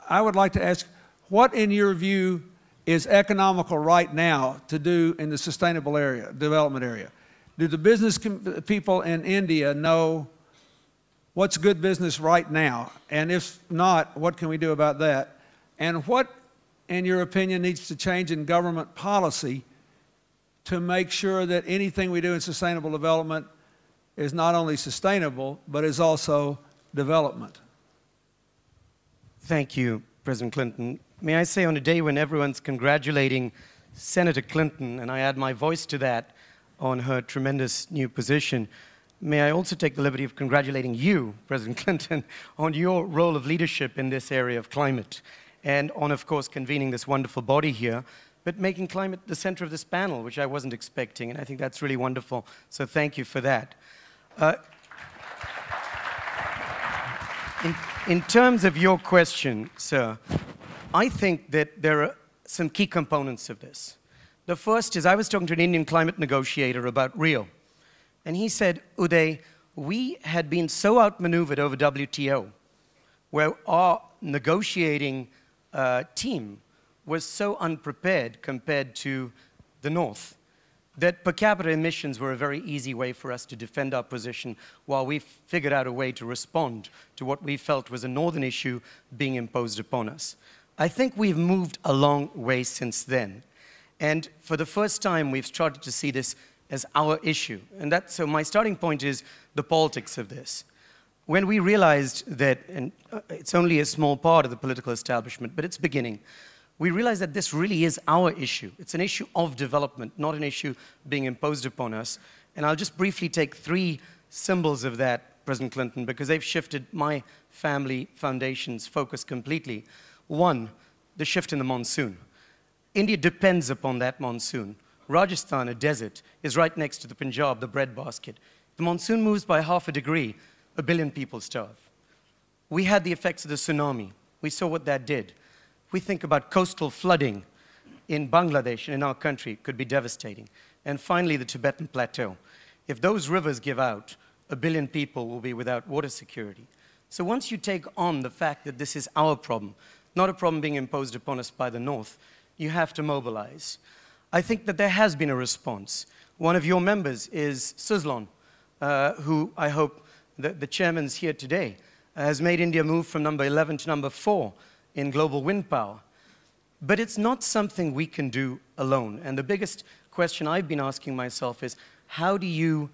I would like to ask, what in your view is economical right now to do in the sustainable area, development area? Do the business people in India know what's good business right now? And if not, what can we do about that? And what, in your opinion, needs to change in government policy to make sure that anything we do in sustainable development is not only sustainable, but is also development? Thank you, President Clinton. May I say, on a day when everyone's congratulating Senator Clinton, and I add my voice to that on her tremendous new position, may I also take the liberty of congratulating you, President Clinton, on your role of leadership in this area of climate, and on, of course, convening this wonderful body here, but making climate the center of this panel, which I wasn't expecting, and I think that's really wonderful. So thank you for that. In terms of your question, sir, I think that there are some key components of this. The first is, I was talking to an Indian climate negotiator about Rio, and he said, Uday, we had been so outmaneuvered over WTO, where our negotiating team was so unprepared compared to the North, that per capita emissions were a very easy way for us to defend our position while we figured out a way to respond to what we felt was a Northern issue being imposed upon us. I think we've moved a long way since then. And for the first time, we've started to see this as our issue. And so my starting point is the politics of this. When we realized that, and it's only a small part of the political establishment, but it's beginning, we realize that this really is our issue. It's an issue of development, not an issue being imposed upon us. And I'll just briefly take 3 symbols of that, President Clinton, because they've shifted my family foundation's focus completely. 1, the shift in the monsoon. India depends upon that monsoon. Rajasthan, a desert, is right next to the Punjab, the breadbasket. The monsoon moves by ½ a degree, 1 billion people starve. We had the effects of the tsunami. We saw what that did. We think about coastal flooding in Bangladesh and in our country, it could be devastating. And finally, the Tibetan Plateau. If those rivers give out, 1 billion people will be without water security. So once you take on the fact that this is our problem, not a problem being imposed upon us by the North, you have to mobilize. I think that there has been a response. One of your members is Suzlon, who I hope that the chairman's here today, has made India move from number 11 to number 4 in global wind power. But it's not something we can do alone. And the biggest question I've been asking myself is, how do you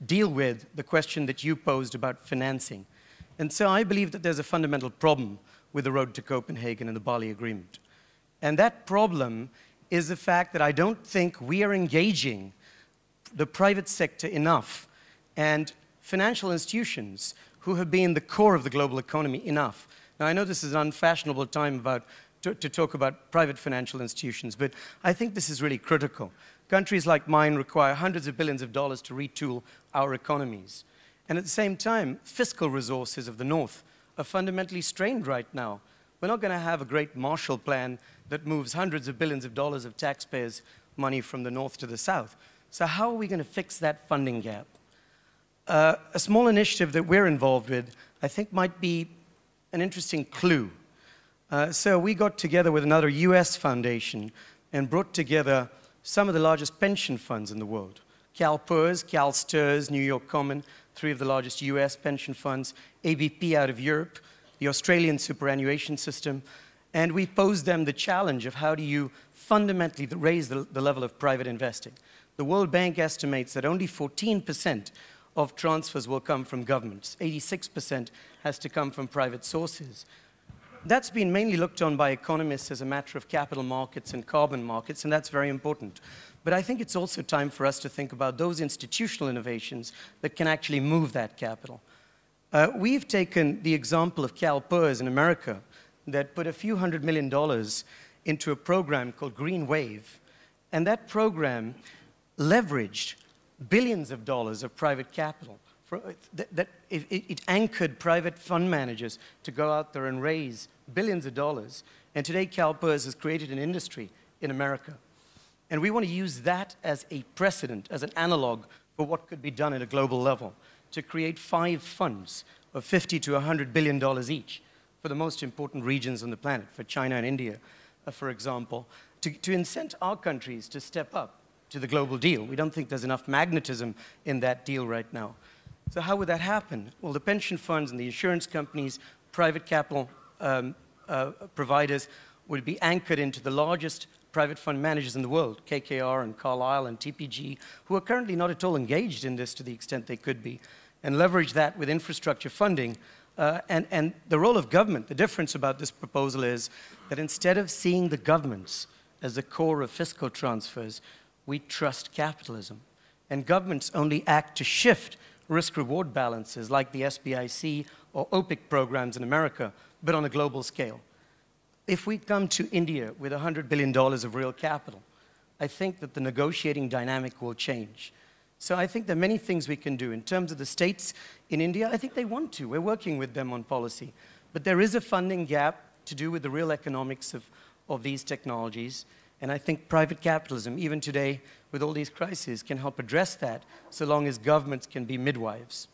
deal with the question that you posed about financing? And so I believe that there's a fundamental problem with the road to Copenhagen and the Bali Agreement. And that problem is the fact that I don't think we are engaging the private sector enough and financial institutions who have been the core of the global economy enough. Now, I know this is an unfashionable time to talk about private financial institutions, but I think this is really critical. Countries like mine require hundreds of billions of dollars to retool our economies. And at the same time, fiscal resources of the North are fundamentally strained right now. We're not going to have a great Marshall Plan that moves hundreds of billions of dollars of taxpayers' money from the North to the South. So how are we going to fix that funding gap? A small initiative that we're involved with, I think, might be an interesting clue. So we got together with another US foundation and brought together some of the largest pension funds in the world. CalPERS, CalSTRS, New York Common, 3 of the largest US pension funds, ABP out of Europe, the Australian superannuation system, and we posed them the challenge of how do you fundamentally raise the level of private investing. The World Bank estimates that only 14% of transfers will come from governments. 86% has to come from private sources. That's been mainly looked on by economists as a matter of capital markets and carbon markets, and that's very important. But I think it's also time for us to think about those institutional innovations that can actually move that capital. We've taken the example of CalPERS in America that put a few $100 million into a program called Green Wave, and that program leveraged billions of dollars of private capital. It anchored private fund managers to go out there and raise billions of dollars. And today, CalPERS has created an industry in America. And we want to use that as a precedent, as an analog for what could be done at a global level, to create 5 funds of $50 to $100 billion each for the most important regions on the planet, for China and India, for example, to incent our countries to step up to the global deal. We don't think there's enough magnetism in that deal right now. So how would that happen? Well, the pension funds and the insurance companies, private capital providers would be anchored into the largest private fund managers in the world, KKR and Carlyle and TPG, who are currently not at all engaged in this to the extent they could be, and leverage that with infrastructure funding. And the role of government, the difference about this proposal is that instead of seeing the governments as the core of fiscal transfers, we trust capitalism. And governments only act to shift risk-reward balances like the SBIC or OPIC programs in America, but on a global scale. If we come to India with $100 billion of real capital, I think that the negotiating dynamic will change. So I think there are many things we can do. In terms of the states in India, I think they want to. We're working with them on policy. But there is a funding gap to do with the real economics of these technologies. And I think private capitalism, even today, with all these crises, can help address that, so long as governments can be midwives.